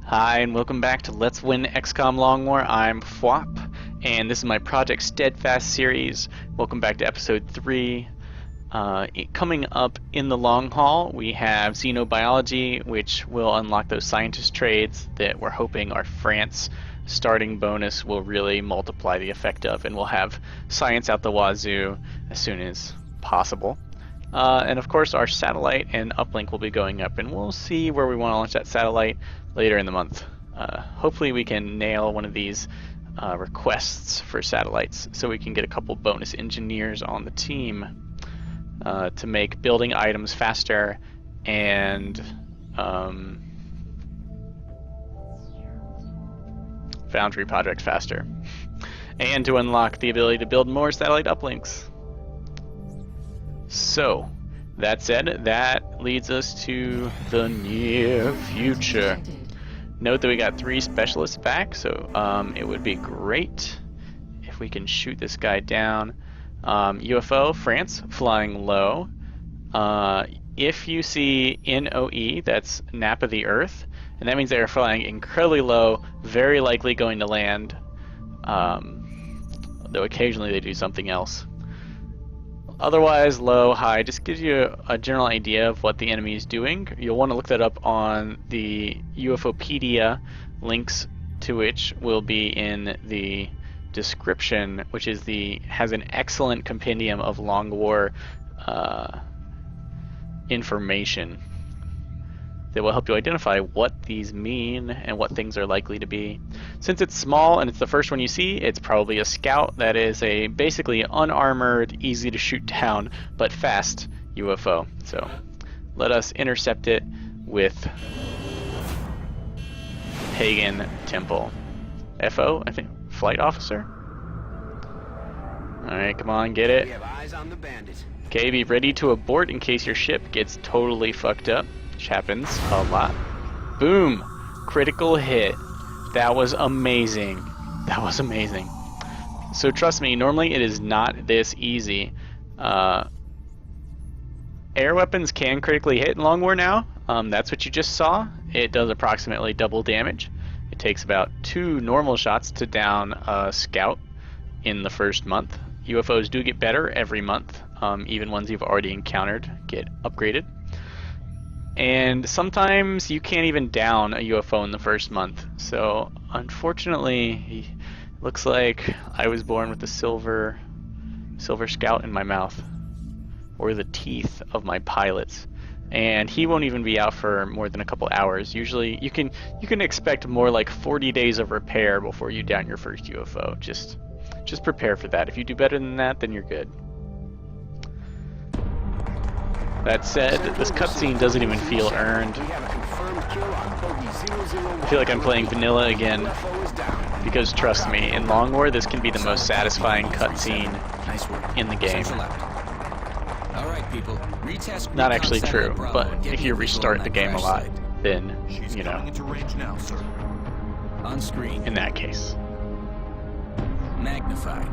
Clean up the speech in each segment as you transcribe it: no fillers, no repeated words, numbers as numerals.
Hi, and welcome back to Let's Win XCOM Long War. I'm Phwop, and this is my Project Steadfast series. Welcome back to episode 3. Coming up in the long haul, we have xenobiology, which will unlock those scientist trades that we're hoping our France starting bonus will really multiply the effect of, and we'll have science out the wazoo as soon as possible. And of course our satellite and uplink will be going up, and we'll see where we want to launch that satellite later in the month. Hopefully we can nail one of these requests for satellites so we can get a couple bonus engineers on the team to make building items faster and Foundry project faster, and to unlock the ability to build more satellite uplinks. So, that said, that leads us to the near future. Note that we got 3 specialists back, so it would be great if we can shoot this guy down. UFO, France, flying low. If you see NOE, that's Nap of the Earth, and that means they are flying incredibly low, very likely going to land, though occasionally they do something else. Otherwise, low, high, just gives you a general idea of what the enemy is doing. You'll want to look that up on the UFOpedia, links to which will be in the description, which is has an excellent compendium of Long War information that will help you identify what these mean and what things are likely to be. Since it's small and it's the first one you see, it's probably a scout that is a basically unarmored, easy to shoot down, but fast UFO. So let us intercept it with Pagan Temple. FO, I think, flight officer? Alright, come on, get it. We have eyes on the bandit. Okay, be ready to abort in case your ship gets totally fucked up, which happens a lot. Boom! Critical hit. That was amazing. That was amazing. So trust me, normally it is not this easy. Air weapons can critically hit in Long War now. That's what you just saw. It does approximately double damage. It takes about 2 normal shots to down a scout in the first month. UFOs do get better every month. Even ones you've already encountered get upgraded. And sometimes you can't even down a UFO in the first month. So unfortunately, it looks like I was born with the silver scout in my mouth, or the teeth of my pilots. And he won't even be out for more than a couple hours. Usually you can expect more like 40 days of repair before you down your first UFO. Just prepare for that. If you do better than that, then you're good. That said, this cutscene doesn't even feel earned. I feel like I'm playing vanilla again, because trust me, in Long War this can be the most satisfying cutscene in the game. Not actually true, but if you restart the game a lot, then, you know, in that case. Magnify.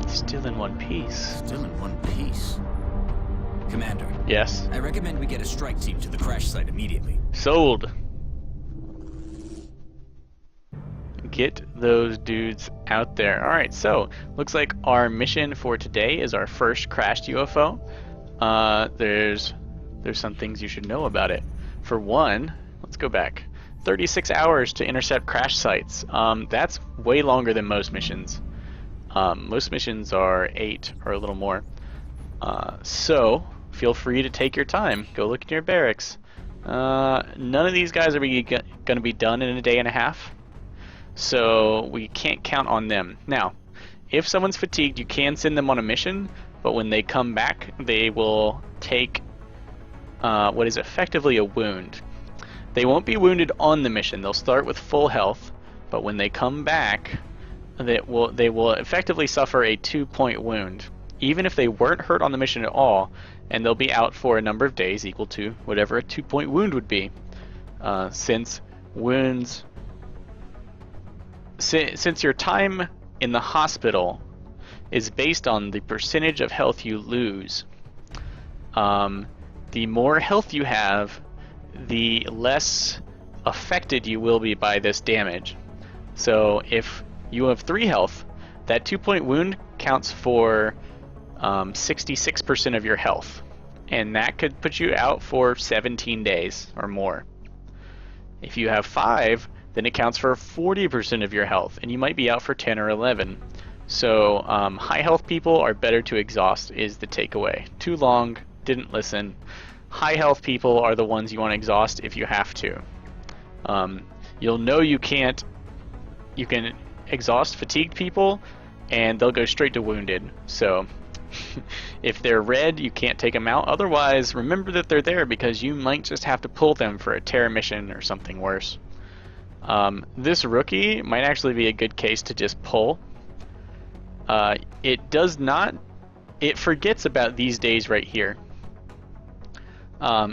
Still in one piece. Still in one piece. Commander. Yes? I recommend we get a strike team to the crash site immediately. Sold. Get those dudes out there. Alright, so looks like our mission for today is our first crashed UFO. There's some things you should know about it. For one, let's go back. 36 hours to intercept crash sites. That's way longer than most missions. Most missions are 8 or a little more. So feel free to take your time. Go look in your barracks. None of these guys are going to be done in a day and a half, so we can't count on them. Now, if someone's fatigued, you can send them on a mission, but when they come back, they will take what is effectively a wound. They won't be wounded on the mission. They'll start with full health, but when they come back, they will effectively suffer a 2-point wound, even if they weren't hurt on the mission at all, and they'll be out for a number of days equal to whatever a 2-point wound would be. Since your time in the hospital is based on the percentage of health you lose, the more health you have, the less affected you will be by this damage. So if you have 3 health, that 2-point wound counts for 66% of your health, and that could put you out for 17 days or more. If you have 5, then it counts for 40% of your health, and you might be out for 10 or 11. So high health people are better to exhaust is the takeaway. Too long, didn't listen. High health people are the ones you want to exhaust if you have to. You'll know you can't. You can exhaust fatigued people, and they'll go straight to wounded. So if they're red, you can't take them out. Otherwise, remember that they're there because you might just have to pull them for a terror mission or something worse. This rookie might actually be a good case to just pull. It does not. It forgets about these days right here.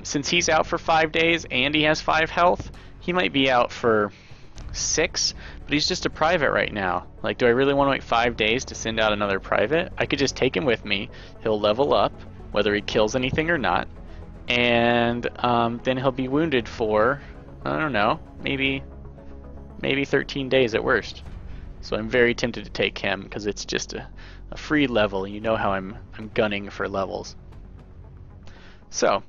Since he's out for 5 days and he has 5 health, he might be out for 6, but he's just a private right now. Like, do I really want to wait 5 days to send out another private? I could just take him with me. He'll level up, whether he kills anything or not, and then he'll be wounded for, I don't know, maybe 13 days at worst. So I'm very tempted to take him because it's just a free level. You know how I'm gunning for levels. So,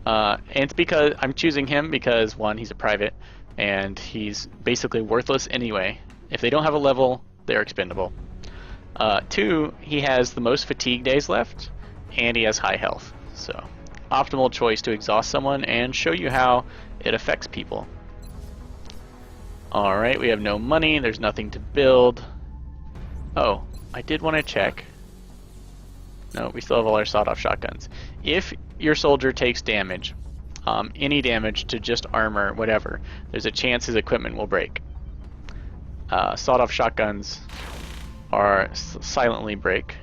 and it's because I'm choosing him because 1, he's a private, and he's basically worthless anyway. If they don't have a level, they're expendable. 2, he has the most fatigue days left, and he has high health. So, optimal choice to exhaust someone and show you how it affects people. Alright, we have no money, there's nothing to build. Oh, I did want to check. No, we still have all our sawed-off shotguns. If your soldier takes damage, any damage to just armor, whatever, there's a chance his equipment will break. Sawed-off shotguns are silently break.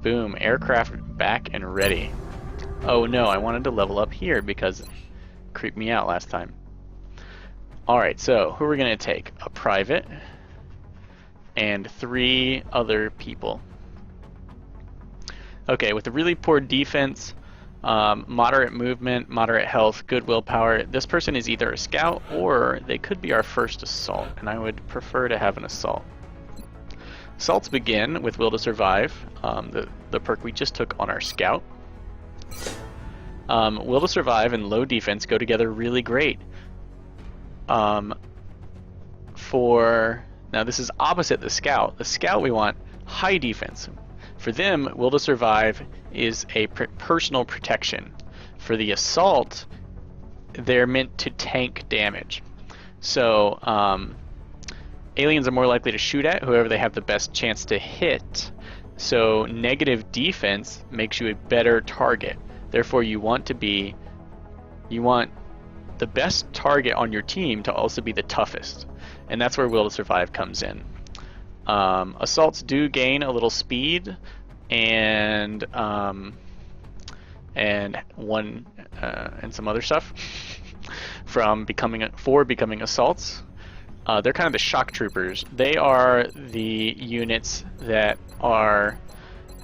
Boom, aircraft back and ready. Oh no, I wanted to level up here because it creeped me out last time. Alright, so who are we going to take? A private and 3 other people. Okay, with a really poor defense, moderate movement, moderate health, good willpower, this person is either a scout or they could be our first assault, and I would prefer to have an assault. Assaults begin with will to survive, the perk we just took on our scout. Will to survive and low defense go together really great. Now this is opposite the scout. The scout we want high defense. For them, will to survive is a personal protection. For the assault, they're meant to tank damage. So aliens are more likely to shoot at whoever they have the best chance to hit. So negative defense makes you a better target. Therefore, you want the best target on your team to also be the toughest, and that's where will to survive comes in. Assaults do gain a little speed and some other stuff from becoming assaults. They're kind of the shock troopers. They are the units that are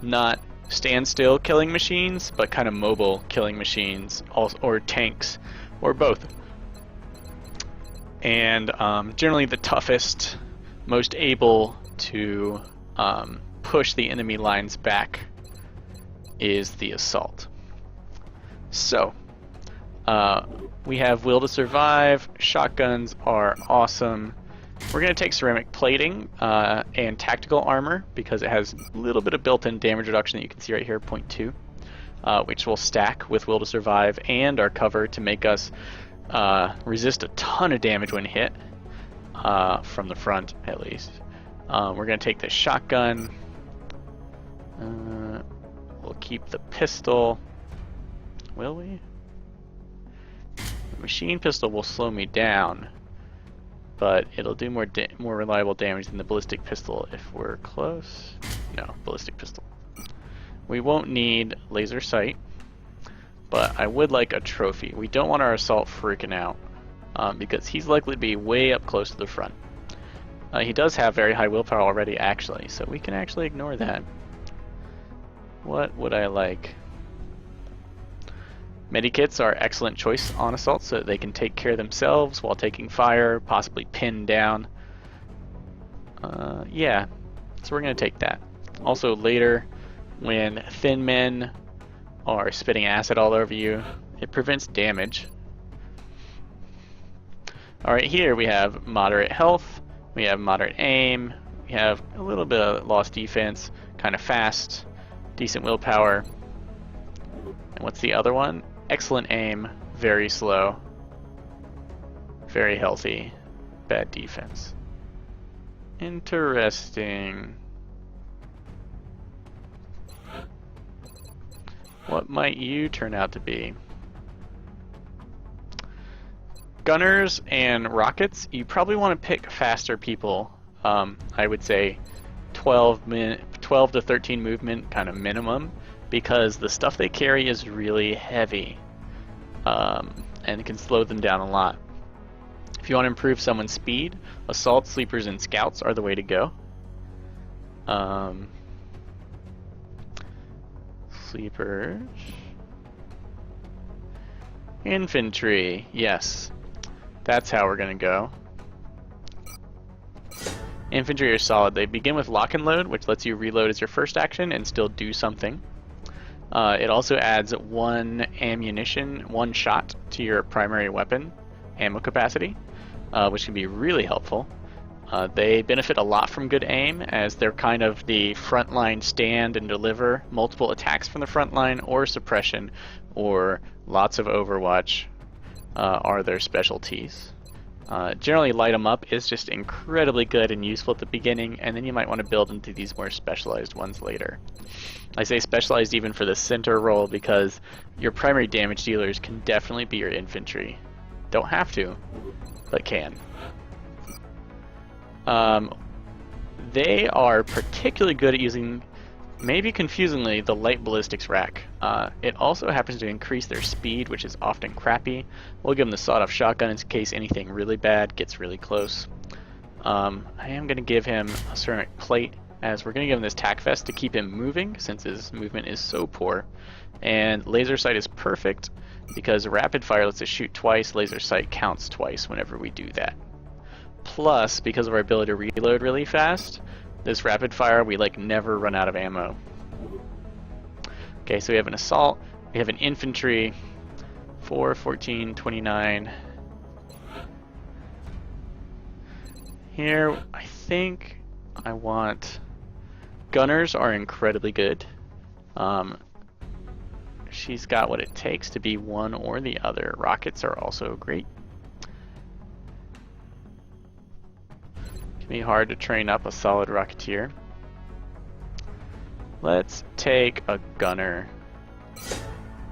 not standstill killing machines, but kind of mobile killing machines, or tanks, or both. And generally the toughest, most able to push the enemy lines back is the assault. So we have will to survive. Shotguns are awesome. We're going to take ceramic plating and tactical armor because it has a little bit of built-in damage reduction that you can see right here, 0.2, which will stack with will to survive and our cover to make us resist a ton of damage when hit, from the front at least. We're going to take the shotgun. We'll keep the pistol. Will we? The machine pistol will slow me down, but it'll do more reliable damage than the ballistic pistol if we're close. No, ballistic pistol. We won't need laser sight, but I would like a trophy. We don't want our assault freaking out, because he's likely to be way up close to the front. He does have very high willpower already, actually, so we can actually ignore that. What would I like? Medikits are excellent choice on assault so that they can take care of themselves while taking fire, possibly pinned down. Yeah, so we're going to take that. Also later, when thin men are spitting acid all over you, it prevents damage. Alright, here we have moderate health, we have moderate aim, we have a little bit of lost defense, kind of fast, decent willpower. And what's the other one? Excellent aim, very slow, very healthy, bad defense. Interesting. What might you turn out to be? Gunners and rockets, you probably want to pick faster people. I would say 12 to 13 movement kind of minimum, because the stuff they carry is really heavy and can slow them down a lot. If you want to improve someone's speed, assault, sleepers, and scouts are the way to go. Sleepers. Infantry, yes. That's how we're going to go. Infantry are solid. They begin with lock and load, which lets you reload as your first action and still do something. It also adds one shot to your primary weapon ammo capacity, which can be really helpful. They benefit a lot from good aim, as they're kind of the frontline stand and deliver multiple attacks from the front line, or suppression, or lots of overwatch are their specialties. Generally, light 'em up is just incredibly good and useful at the beginning, and then you might want to build into these more specialized ones later. I say specialized even for the center role, because your primary damage dealers can definitely be your infantry. Don't have to, but can. They are particularly good at using, maybe confusingly, the light ballistics rack. It also happens to increase their speed, which is often crappy. We'll give them the sawed-off shotgun in case anything really bad gets really close. I am going to give him a ceramic plate, as we're going to give him this tack vest to keep him moving, since his movement is so poor. And laser sight is perfect, because rapid fire lets us shoot twice. Laser sight counts twice whenever we do that. Plus, because of our ability to reload really fast, this rapid fire, we like never run out of ammo. Okay, so we have an assault, we have an infantry, 4, 14, 29. Here, I think I want... Gunners are incredibly good. She's got what it takes to be one or the other. Rockets are also great. Can be hard to train up a solid rocketeer. Let's take a gunner.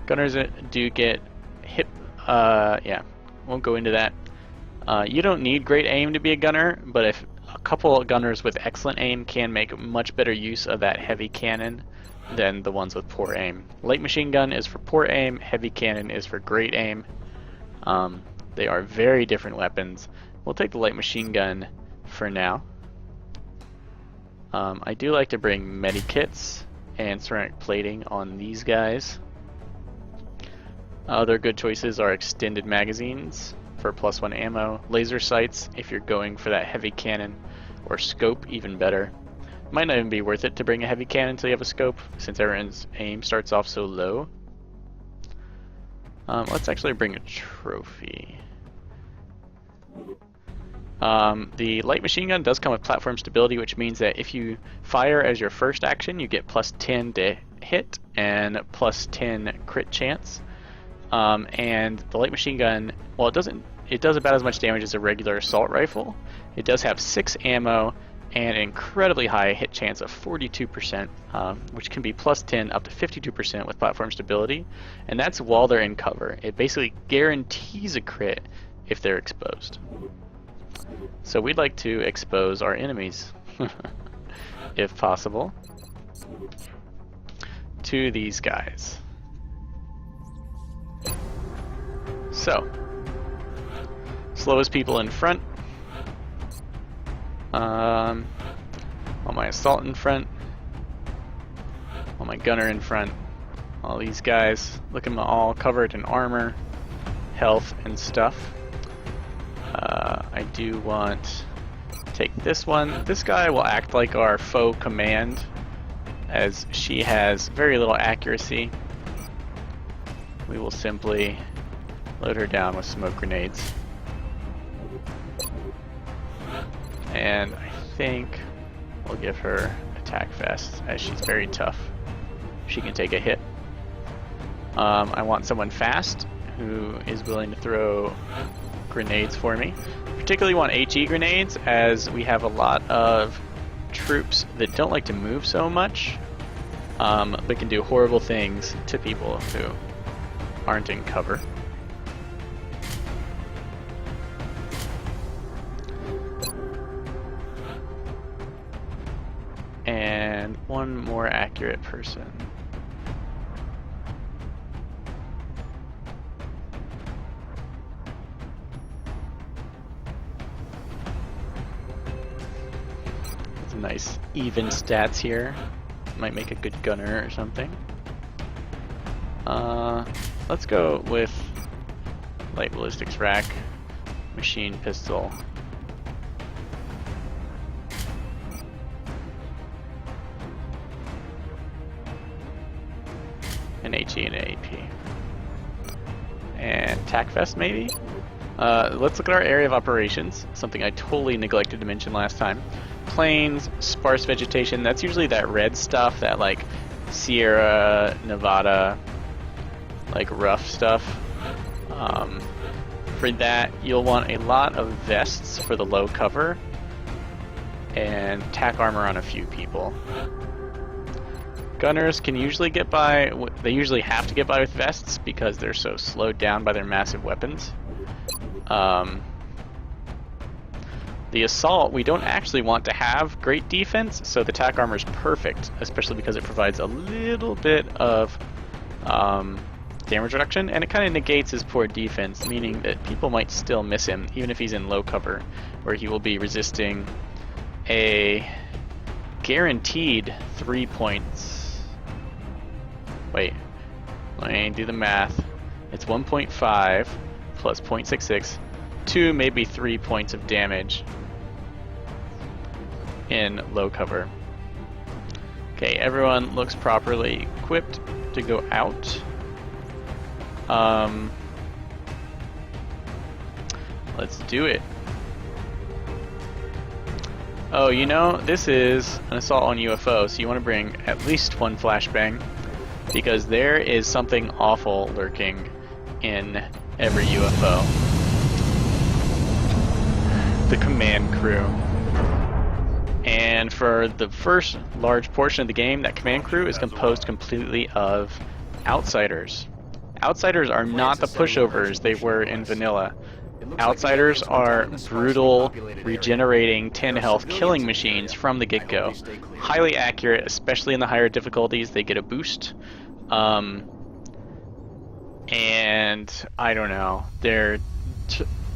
Gunners do get hip. Yeah, won't go into that. You don't need great aim to be a gunner, but if a couple of gunners with excellent aim can make much better use of that heavy cannon than the ones with poor aim. Light machine gun is for poor aim, heavy cannon is for great aim. They are very different weapons. We'll take the light machine gun for now. I do like to bring medikits and ceramic plating on these guys. Other good choices are extended magazines for +1 ammo, laser sights if you're going for that heavy cannon, or scope, even better. Might not even be worth it to bring a heavy cannon until you have a scope, since everyone's aim starts off so low. Let's actually bring a trophy. The light machine gun does come with platform stability, which means that if you fire as your first action, you get +10 to hit and +10 crit chance. And the light machine gun, well, it does about as much damage as a regular assault rifle. It does have 6 ammo and an incredibly high hit chance of 42%, which can be +10 up to 52% with platform stability, and that's while they're in cover. It basically guarantees a crit if they're exposed. So we'd like to expose our enemies, if possible, to these guys. So, slowest people in front. On my assault in front. On my gunner in front. All these guys, look at them all covered in armor, health, and stuff. I do want to take this one. This guy will act like our foe command, as she has very little accuracy. We will simply load her down with smoke grenades. And I think we'll give her attack vest, as she's very tough. She can take a hit. I want someone fast who is willing to throw grenades for me. Particularly want HE grenades, as we have a lot of troops that don't like to move so much, but can do horrible things to people who aren't in cover. And one more accurate person. Some nice even stats here. Might make a good gunner or something. Let's go with light ballistics rack, machine pistol, an HE and an AP. And tac vest maybe? Let's look at our area of operations, something I totally neglected to mention last time. Plains, sparse vegetation, that's usually that red stuff, that like Sierra, Nevada, like rough stuff. For that, you'll want a lot of vests for the low cover, and tack armor on a few people. Gunners can usually get by, they usually have to get by with vests because they're so slowed down by their massive weapons. The assault, we don't actually want to have great defense, so the tack armor is perfect, especially because it provides a little bit of damage reduction, and it kind of negates his poor defense, meaning that people might still miss him, even if he's in low cover, where he will be resisting a guaranteed 3 points. Wait, let me do the math. It's 1.5 plus 0.66, 2, maybe 3 points of damage in low cover. Okay, everyone looks properly equipped to go out. Let's do it. Oh, you know, this is an assault on UFO, so you want to bring at least one flashbang, because there is something awful lurking in every UFO. The command crew. And for the first large portion of the game, that command crew is composed completely of outsiders. Outsiders are not the pushovers they were in vanilla. Outsiders are brutal, regenerating 10 health killing machines from the get-go. Highly accurate, especially in the higher difficulties, they get a boost. And I don't know, they're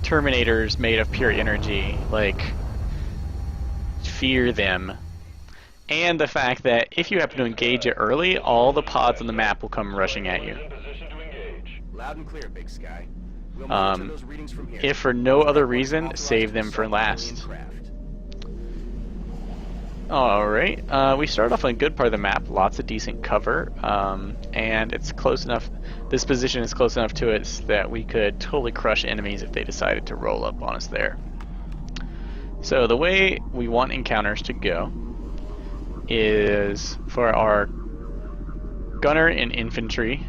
Terminators made of pure energy, like, fear them. And the fact that if you happen to engage it early, all the pods on the map will come rushing at you. Loud and clear, Big Sky. If for no other reason, save them for last. Alright, we start off on a good part of the map, lots of decent cover, and it's close enough, this position is close enough to us that we could totally crush enemies if they decided to roll up on us there. So the way we want encounters to go is for our gunner and infantry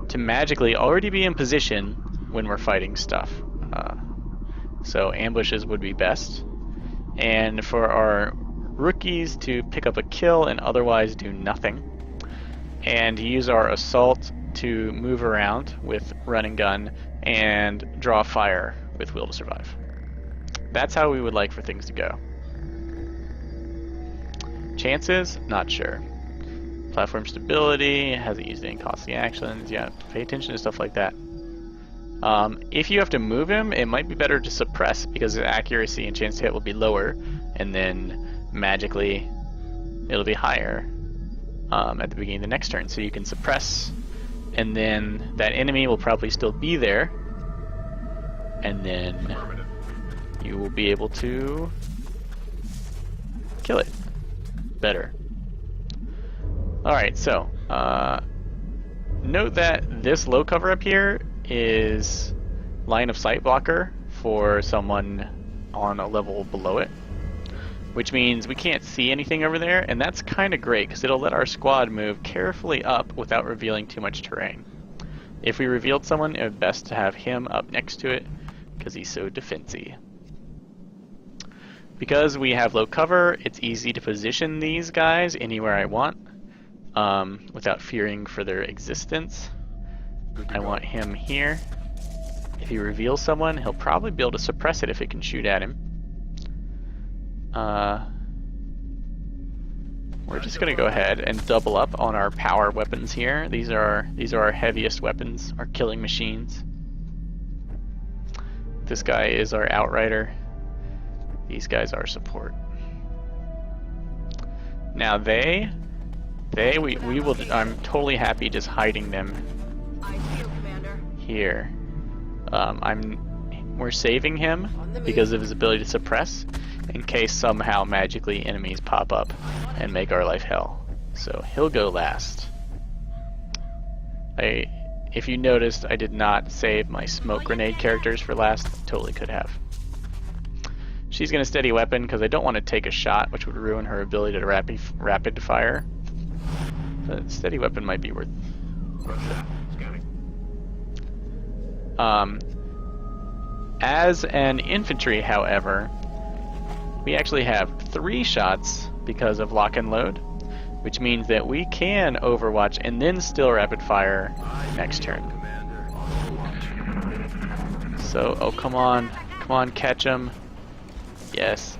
to magically already be in position when we're fighting stuff. So ambushes would be best. And for our rookies to pick up a kill and otherwise do nothing. And use our assault to move around with run and gun and draw fire with will to survive. That's how we would like for things to go. Chances? Not sure. Platform stability, hasn't used any costly actions. Yeah, pay attention to stuff like that. If you have to move him, it might be better to suppress because his accuracy and chance to hit will be lower, and then magically it'll be higher at the beginning of the next turn. So you can suppress and then that enemy will probably still be there, and then you will be able to kill it better. Alright, so note that this low cover up here is line of sight blocker for someone on a level below it, which means we can't see anything over there, and that's kind of great because it'll let our squad move carefully up without revealing too much terrain. If we revealed someone, it would be best to have him up next to it because he's so defensy. Because we have low cover, it's easy to position these guys anywhere I want without fearing for their existence. I want him here. If he reveals someone, he'll probably be able to suppress it if it can shoot at him. We're just gonna go ahead and double up on our power weapons here. These are our heaviest weapons, our killing machines. This guy is our outrider. These guys are support. Now we will. I'm totally happy just hiding them here. We're saving him because of his ability to suppress, in case somehow magically enemies pop up and make our life hell. So he'll go last. If you noticed, I did not save my smoke grenade characters for last. Totally could have. She's gonna steady weapon because I don't want to take a shot, which would ruin her ability to rapid fire. But steady weapon might be worth it. As an infantry, however, we actually have 3 shots because of lock and load, which means that we can overwatch and then still rapid fire next turn. So, oh come on, catch him. Yes,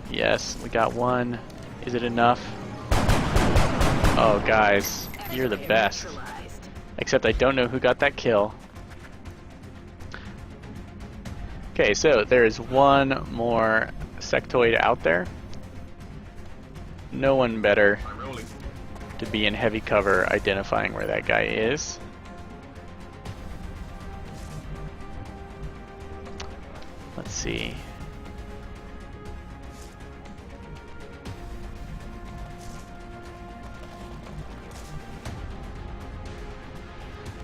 we got one. Is it enough? Oh guys, you're the best. Except I don't know who got that kill. Okay, so there is one more sectoid out there. No one better to be in heavy cover identifying where that guy is. Let's see.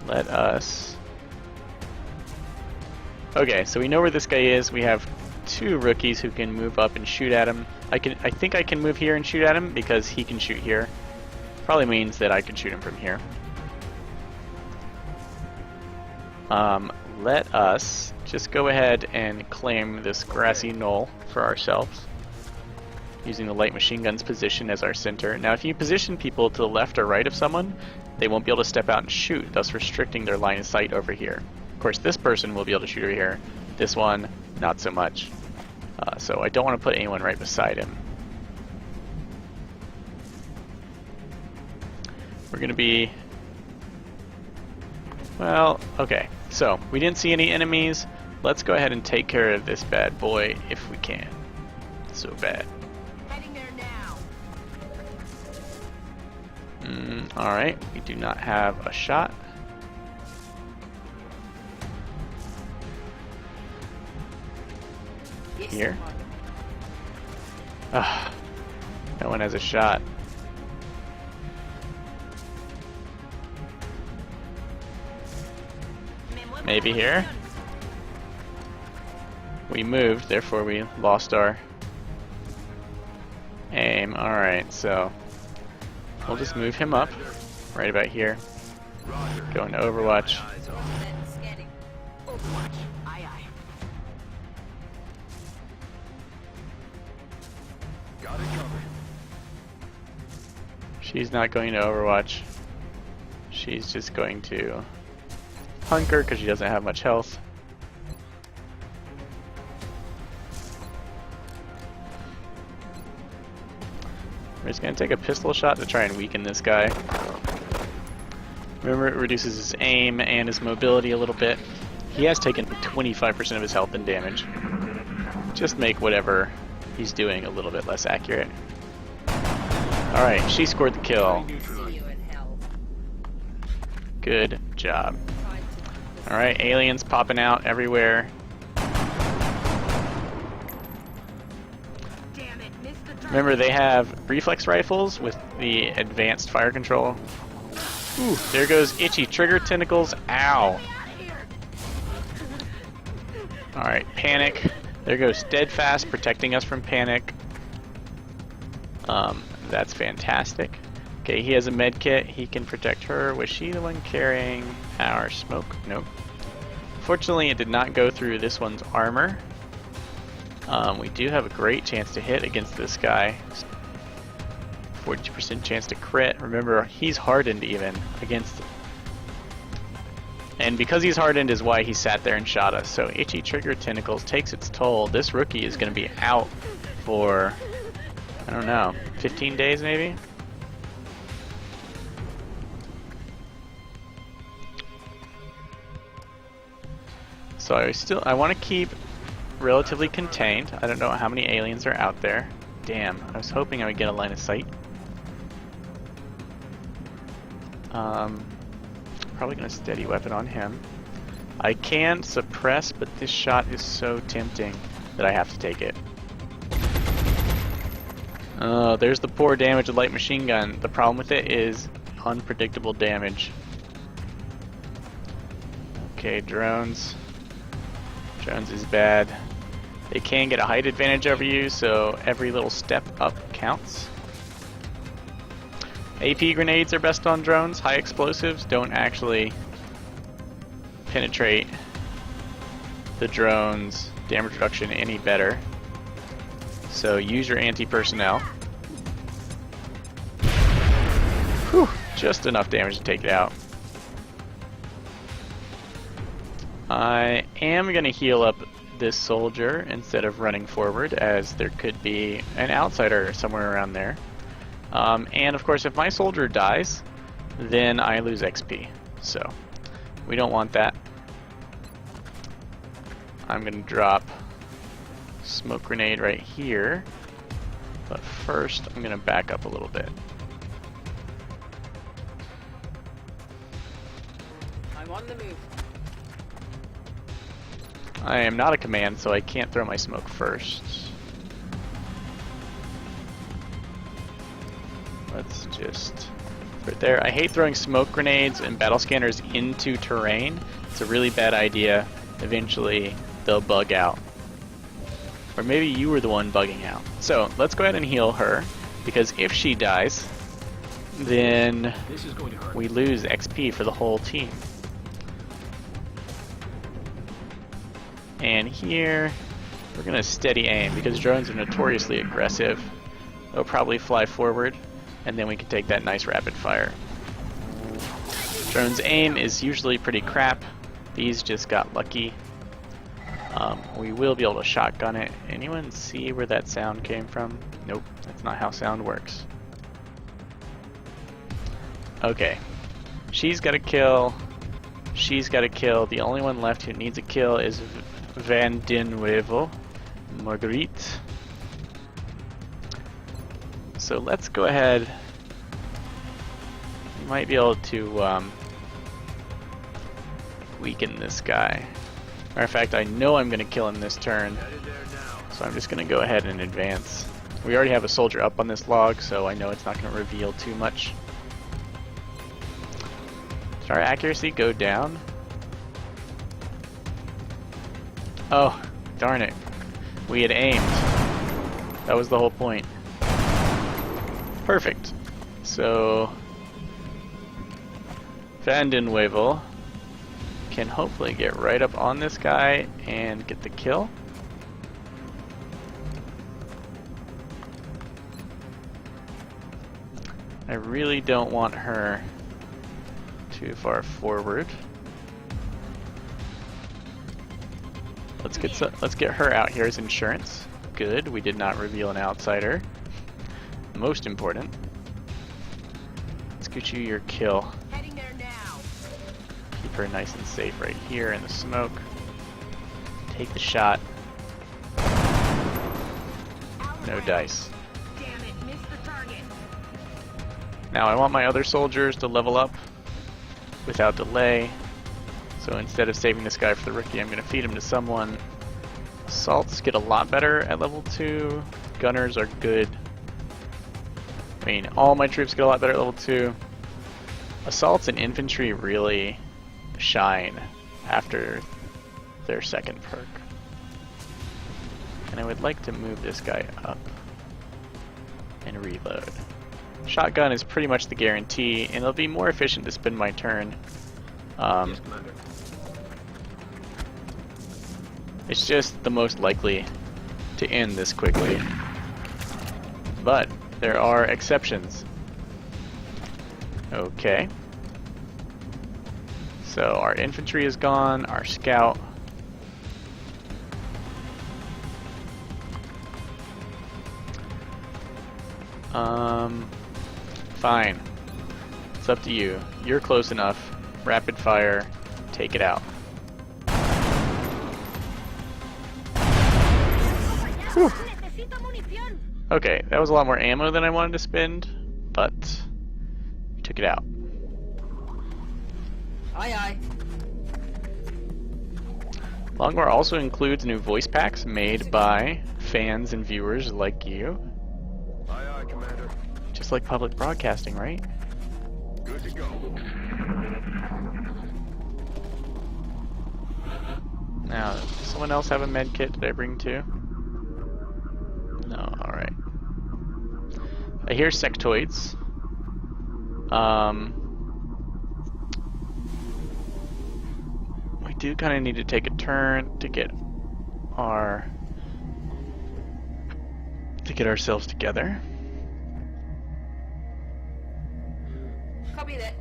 Let us... Okay, so we know where this guy is. We have 2 rookies who can move up and shoot at him. I think I can move here and shoot at him because he can shoot here. Probably means that I can shoot him from here. Let us just go ahead and claim this grassy knoll for ourselves, using the light machine gun's position as our center. Now if you position people to the left or right of someone, they won't be able to step out and shoot, thus restricting their line of sight over here. Of course, this person will be able to shoot over here. This one, not so much. So I don't want to put anyone right beside him. We're going to be... Well, okay. So, we didn't see any enemies. Let's go ahead and take care of this bad boy if we can. So bad. Heading there now. Alright, we do not have a shot. Here. Ah, no one has a shot. Maybe here? We moved, therefore we lost our aim. Alright, so we'll just move him up right about here. Go into Overwatch. She's not going to Overwatch. She's just going to hunker because she doesn't have much health. We're just going to take a pistol shot to try and weaken this guy. Remember, it reduces his aim and his mobility a little bit. He has taken 25% of his health and damage. Just make whatever he's doing a little bit less accurate. Alright, she scored the kill. Good job. Alright, aliens popping out everywhere. Damn it, missed the target. Remember, they have reflex rifles with the advanced fire control. Ooh, there goes itchy trigger tentacles. Ow. Alright, panic. There goes Steadfast, protecting us from panic. That's fantastic. Okay, he has a med kit. He can protect her. Was she the one carrying our smoke? Nope. Fortunately, it did not go through this one's armor. We do have a great chance to hit against this guy. 42% chance to crit. Remember, he's hardened even against... And because he's hardened is why he sat there and shot us. So itchy trigger tentacles takes its toll. This rookie is going to be out for, I don't know, 15 days maybe? So I want to keep relatively contained. I don't know how many aliens are out there. Damn, I was hoping I would get a line of sight. Probably gonna steady weapon on him. I can suppress, but this shot is so tempting that I have to take it. Oh, there's the poor damage of light machine gun. The problem with it is unpredictable damage. Okay, drones. Drones is bad. They can get a height advantage over you, so every little step up counts. AP grenades are best on drones. High explosives don't actually penetrate the drone's damage reduction any better. So use your anti-personnel. Whew, just enough damage to take it out. I am going to heal up this soldier instead of running forward, as there could be an outsider somewhere around there. And of course, if my soldier dies, then I lose XP. So we don't want that. I'm going to drop smoke grenade right here. But first, I'm going to back up a little bit. I'm on the move. I am not a command, so I can't throw my smoke first. Let's just put it there. I hate throwing smoke grenades and battle scanners into terrain. It's a really bad idea. Eventually, they'll bug out. Or maybe you were the one bugging out. So, let's go ahead and heal her, because if she dies, then we lose XP for the whole team. And here, we're going to steady aim, because drones are notoriously aggressive. They'll probably fly forward, and then we can take that nice rapid fire. Drone's aim is usually pretty crap. These just got lucky. We will be able to shotgun it. Anyone see where that sound came from? Nope, that's not how sound works. Okay. She's got a kill. She's got a kill. The only one left who needs a kill is Van Den Wevel, Marguerite. So let's go ahead. We might be able to weaken this guy. Matter of fact, I know I'm going to kill him this turn, so I'm just going to go ahead and advance. We already have a soldier up on this log, so I know it's not going to reveal too much. Did our accuracy go down? Oh, darn it. We had aimed. That was the whole point. Perfect. So, Van Den Wevel can hopefully get right up on this guy and get the kill. I really don't want her too far forward. Let's get her out here as insurance. Good, we did not reveal an outsider. Most important. Let's get you your kill. Heading there now. Keep her nice and safe right here in the smoke. Take the shot. No dice. Damn it, missed the target. Now I want my other soldiers to level up. without delay. So instead of saving this guy for the rookie, I'm going to feed him to someone. Assaults get a lot better at level 2. Gunners are good. I mean, all my troops get a lot better at level 2. Assaults and infantry really shine after their second perk. And I would like to move this guy up and reload. Shotgun is pretty much the guarantee, and it'll be more efficient to spend my turn. Yes, Commander. It's just the most likely to end this quickly. But there are exceptions. Okay. So our infantry is gone, our scout. Fine. It's up to you. You're close enough. Rapid fire. Take it out. Whew. Okay, that was a lot more ammo than I wanted to spend, but we took it out. Aye, aye. Longwar also includes new voice packs made by fans and viewers like you. Aye, aye, Commander. Just like public broadcasting, right? Good to go. Now, does someone else have a med kit? Did I bring two? No, alright. I hear sectoids. We do kind of need to take a turn to get ourselves together. Copy that.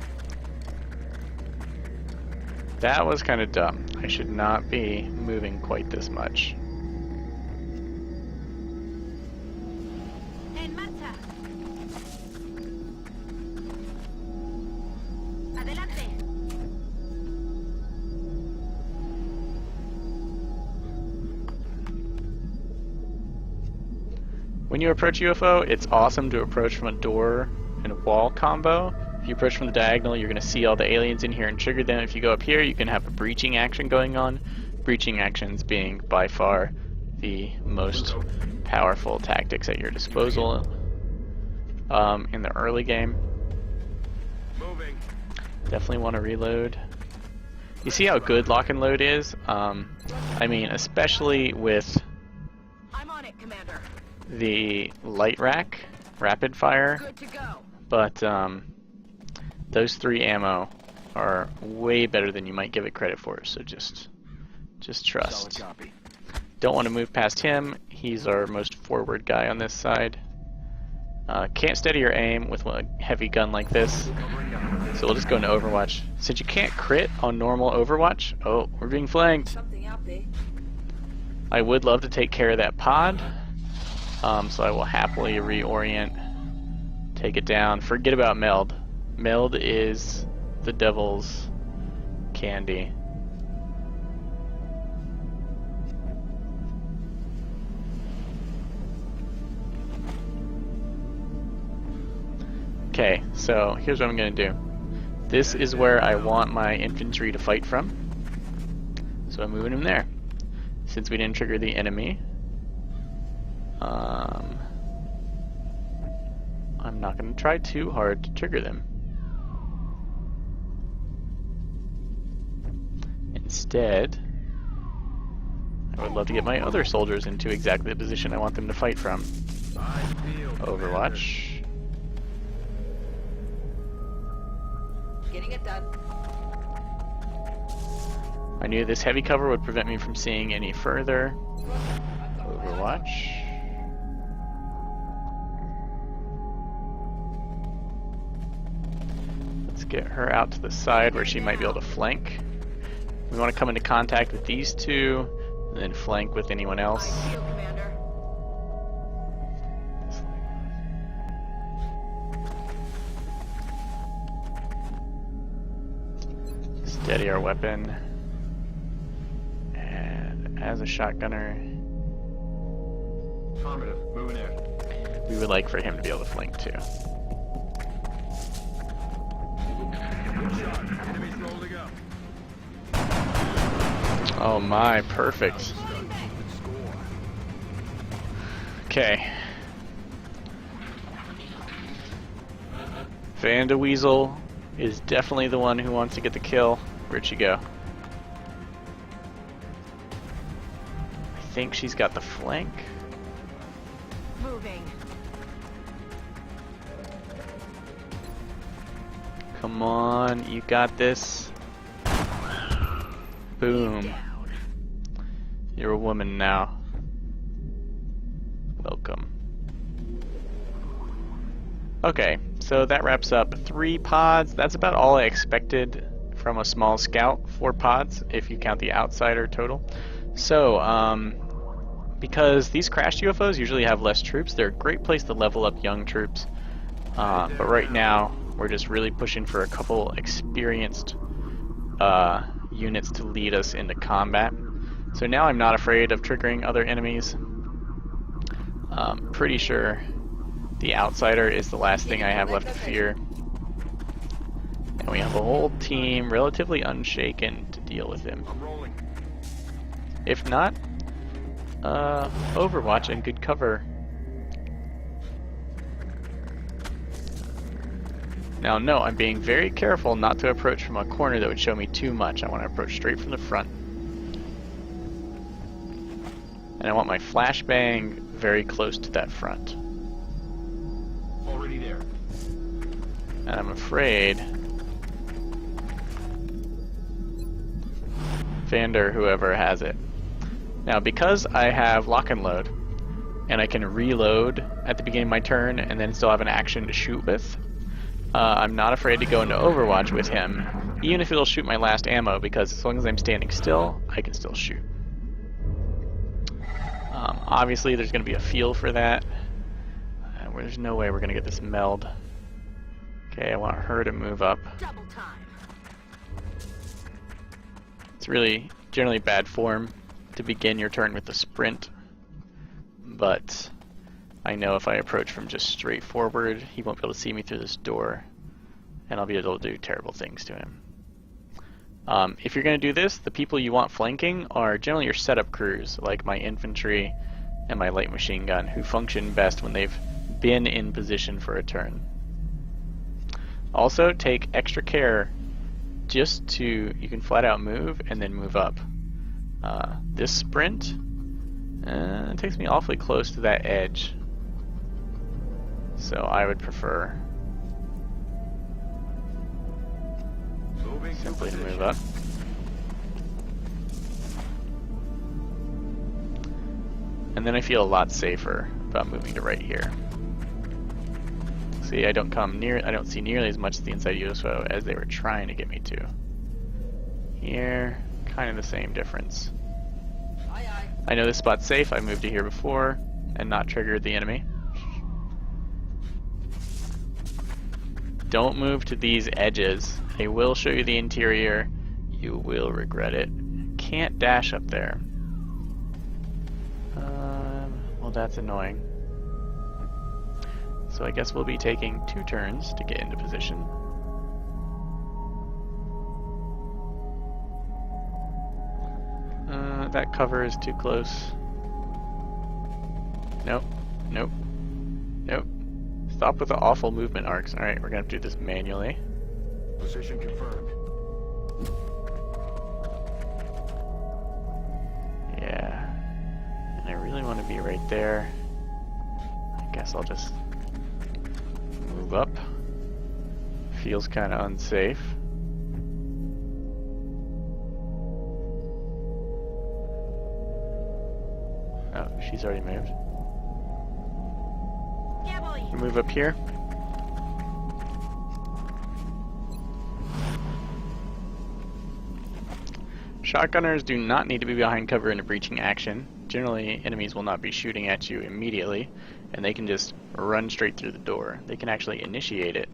That was kind of dumb. I should not be moving quite this much. En marcha. Adelante. When you approach UFO, it's awesome to approach from a door and a wall combo. If you approach from the diagonal, you're going to see all the aliens in here and trigger them. If you go up here, you can have a breaching action going on. Breaching actions being by far the most powerful tactics at your disposal in the early game. Moving. Definitely want to reload. You see how good lock and load is? I mean, especially with I'm on it, Commander. the light rack, rapid fire, Good to go. but those 3 ammo are way better than you might give it credit for, so just Solid trust. copy. Don't want to move past him. He's our most forward guy on this side. Can't steady your aim with a heavy gun like this, Covering now. so we'll just go into Overwatch. Since you can't crit on normal Overwatch, oh, we're being flanked. Something out there. I would love to take care of that pod, so I will happily reorient, take it down. Forget about Meld. Meld is the devil's candy. Okay, so here's what I'm going to do. This is where I want my infantry to fight from, so I'm moving them there. Since we didn't trigger the enemy, I'm not going to try too hard to trigger them. Instead, I would love to get my other soldiers into exactly the position I want them to fight from. I feel Overwatch. Getting it done. I knew this heavy cover would prevent me from seeing any further. I've got my eye. Overwatch. Let's get her out to the side where she might be able to flank. We want to come into contact with these two, and then flank with anyone else. I feel, Commander. Steady our weapon. And as a shotgunner, Affirmative. Moving in. we would like for him to be able to flank too. shot. Enemies rolling up. Oh my, perfect. Good score. Okay. Vanda Weasel is definitely the one who wants to get the kill. Where'd she go? I think she's got the flank. Moving. Come on, you got this. Boom. You're a woman now. Welcome. Okay, so that wraps up 3 pods. That's about all I expected from a small scout. 4 pods, if you count the outsider total. So, because these crashed UFOs usually have less troops, they're a great place to level up young troops. But right now, we're just really pushing for a couple experienced units to lead us into combat. So now I'm not afraid of triggering other enemies. Pretty sure the outsider is the last thing I have left to fear. And we have a whole team relatively unshaken to deal with him. I'm rolling. If not, Overwatch and good cover. Now, no, I'm being very careful not to approach from a corner that would show me too much. I want to approach straight from the front. And I want my flashbang very close to that front. Already there. And I'm afraid Vander, whoever has it. Now, because I have lock and load, and I can reload at the beginning of my turn and then still have an action to shoot with, I'm not afraid to go into Overwatch with him, even if it'll shoot my last ammo, because as long as I'm standing still, I can still shoot. Obviously, there's going to be a feel for that. Where there's no way we're going to get this meld. Okay, I want her to move up. Double time. It's really generally bad form to begin your turn with a sprint, but I know if I approach from just straight forward, he won't be able to see me through this door, and I'll be able to do terrible things to him. If you're going to do this, the people you want flanking are generally your setup crews, like my infantry and my light machine gun, who function best when they've been in position for a turn. Also, take extra care just to, you can flat out move and then move up. This sprint takes me awfully close to that edge, so I would prefer Moving to simply to position. move up. And then I feel a lot safer about moving to right here. See, I don't see nearly as much of the inside UFO as they were trying to get me to. Here, kind of the same difference. I know this spot's safe. I moved to here before and not triggered the enemy. Don't move to these edges. They will show you the interior. You will regret it. Can't dash up there. Well, that's annoying. So I guess we'll be taking 2 turns to get into position. That cover is too close. Nope. Nope. Nope. Stop with the awful movement arcs. Alright, we're gonna have to do this manually. Position confirmed. Yeah. And I really want to be right there. I guess I'll just move up. Feels kind of unsafe. Oh, she's already moved. Yeah, boy. Move up here. Shotgunners do not need to be behind cover in a breaching action. Generally, enemies will not be shooting at you immediately, and they can just run straight through the door. They can actually initiate it.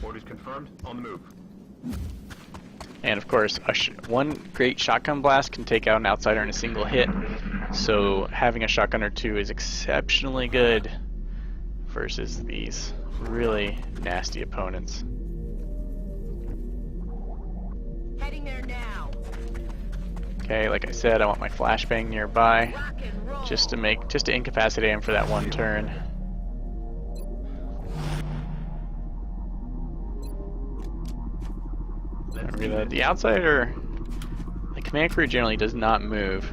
Orders confirmed. On the move. And of course, one great shotgun blast can take out an outsider in a single hit, so having a shotgun or 2 is exceptionally good versus these really nasty opponents. Heading there now. Okay, like I said, I want my flashbang nearby, Rock and roll. just to incapacitate him for that one turn. Reload. The outsider, the command crew generally does not move.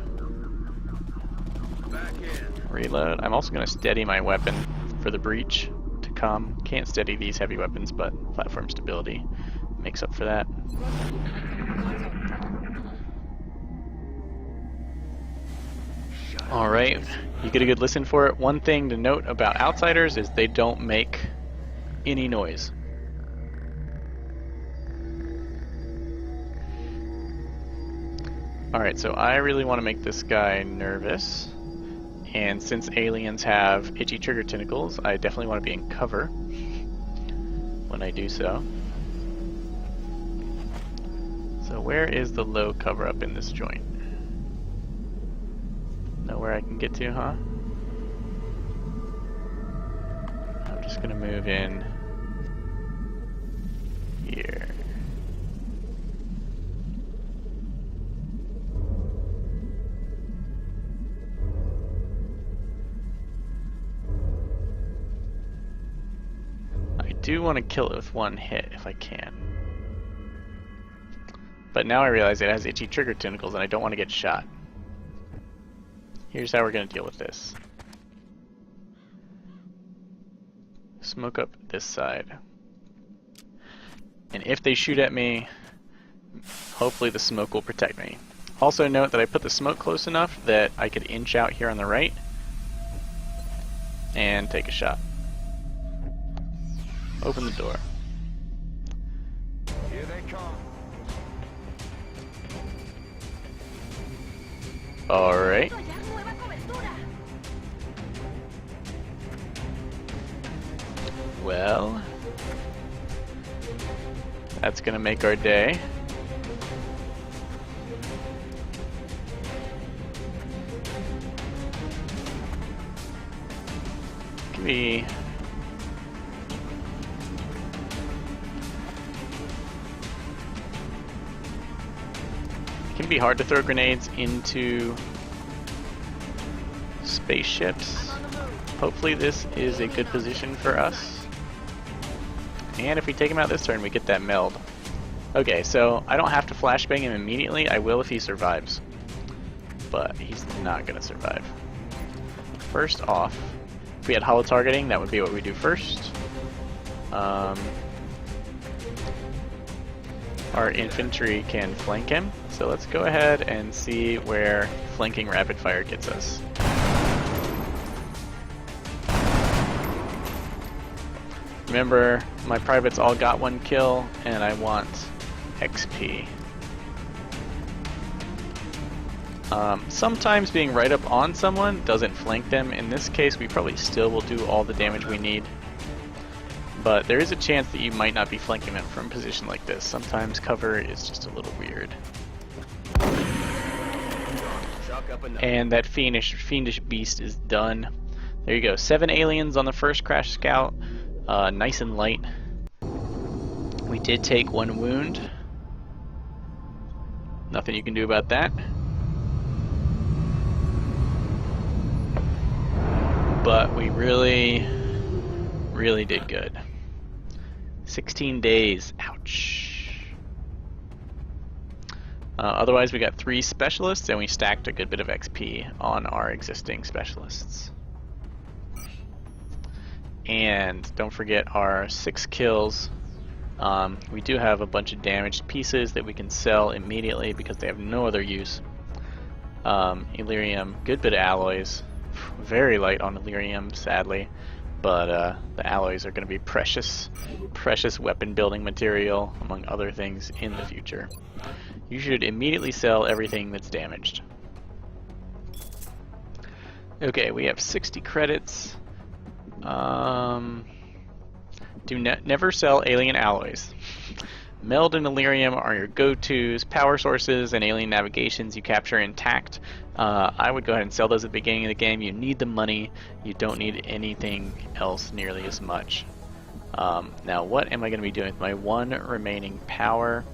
Back in. Reload. I'm also going to steady my weapon for the breach to come. Can't steady these heavy weapons, but platform stability makes up for that. Alright, you get a good listen for it. One thing to note about outsiders is they don't make any noise. Alright, so I really want to make this guy nervous. And since aliens have itchy trigger tentacles, I definitely want to be in cover when I do so. So where is the low cover up in this joint? Nowhere I can get to, huh? I'm just gonna move in here. I do want to kill it with one hit if I can. But now I realize it has itchy trigger tentacles and I don't want to get shot. Here's how we're going to deal with this. Smoke up this side. And if they shoot at me, hopefully the smoke will protect me. Also note that I put the smoke close enough that I could inch out here on the right and take a shot. Open the door. Here they come. Alright. Well, that's gonna make our day. Can be hard to throw grenades into spaceships. Hopefully this is a good position for us. And if we take him out this turn, we get that meld. Okay, so I don't have to flashbang him immediately. I will if he survives. But he's not going to survive. First off, if we had hollow targeting, that would be what we do first. Our infantry can flank him. So let's go ahead and see where flanking rapid fire gets us. Remember, my privates all got one kill, and I want XP. Sometimes being right up on someone doesn't flank them. In this case, we probably still will do all the damage we need. But there is a chance that you might not be flanking them from a position like this. Sometimes cover is just a little weird. And that fiendish beast is done. There you go. 7 aliens on the first crash scout. Nice and light. We did take 1 wound. Nothing you can do about that. But we really did good. 16 days. Ouch. Otherwise, we got 3 specialists, and we stacked a good bit of XP on our existing specialists. And don't forget our 6 kills. We do have a bunch of damaged pieces that we can sell immediately because they have no other use. Elerium, good bit of alloys. Very light on Elerium, sadly. But the alloys are going to be precious weapon building material, among other things, in the future. You should immediately sell everything that's damaged. Okay, we have 60 credits. Never sell alien alloys. Meld and Elerium are your go-tos. Power sources and alien navigations you capture intact. I would go ahead and sell those at the beginning of the game. You need the money. You don't need anything else nearly as much. Now, what am I going to be doing with my 1 remaining power?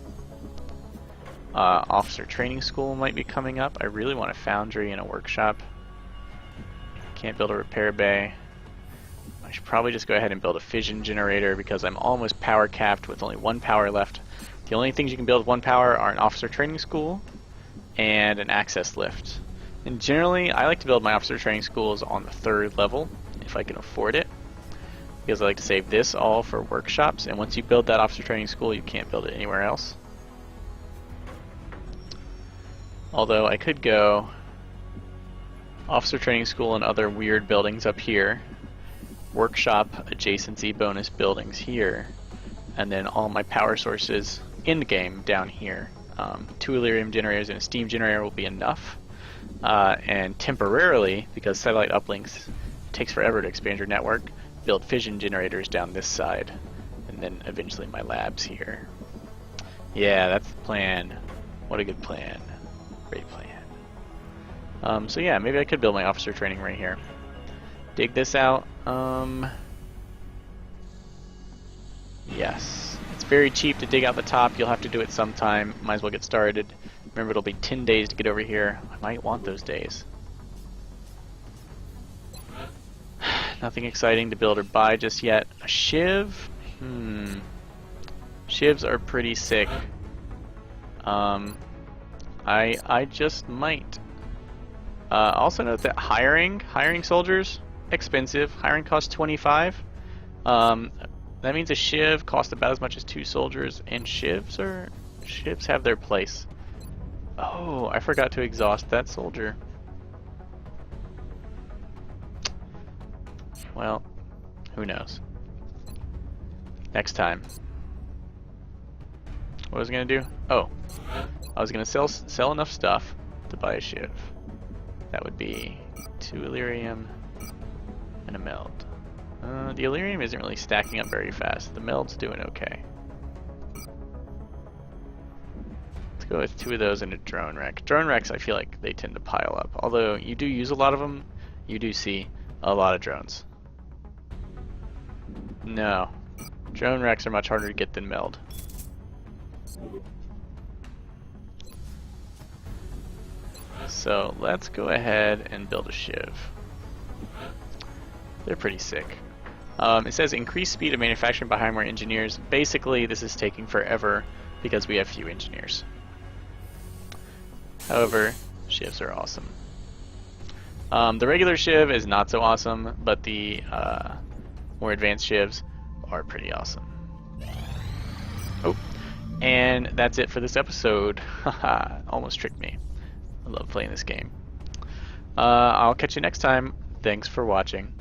Officer training school might be coming up. I really want a foundry and a workshop. Can't build a repair bay. I should probably just go ahead and build a fission generator because I'm almost power capped with only 1 power left. The only things you can build with 1 power are an officer training school and an access lift. And generally, I like to build my officer training schools on the 3rd level if I can afford it, because I like to save this all for workshops, and once you build that officer training school, you can't build it anywhere else. Although I could go officer training school and other weird buildings up here, workshop adjacency bonus buildings here, and then all my power sources in the game down here. 2 Illyrium generators and a steam generator will be enough. And temporarily, because satellite uplinks takes forever to expand your network, build fission generators down this side, and then eventually my labs here. Yeah, that's the plan. What a good plan. Great plan. So yeah, maybe I could build my officer training right here. Dig this out. Yes. It's very cheap to dig out the top. You'll have to do it sometime. Might as well get started. Remember, it'll be 10 days to get over here. I might want those days. Nothing exciting to build or buy just yet. A shiv? Shivs are pretty sick. I just might. Also note that hiring soldiers, expensive. Hiring costs 25. That means a shiv costs about as much as 2 soldiers, and shivs have their place. Oh, I forgot to exhaust that soldier. Well, who knows? Next time. What was I gonna do? Oh, I was gonna sell enough stuff to buy a shiv. That would be 2 Illyrium and a meld. The Illyrium isn't really stacking up very fast. The meld's doing okay. Let's go with 2 of those and a drone wreck. Drone wrecks, I feel like they tend to pile up. Although you do use a lot of them, you do see a lot of drones. No, drone wrecks are much harder to get than meld. So let's go ahead and build a shiv. They're pretty sick. It says increase speed of manufacturing by hiring more engineers. Basically, this is taking forever because we have few engineers. However, shivs are awesome. The regular shiv is not so awesome, but the more advanced shivs are pretty awesome. Oh, and that's it for this episode. Haha, almost tricked me. I love playing this game. I'll catch you next time. Thanks for watching.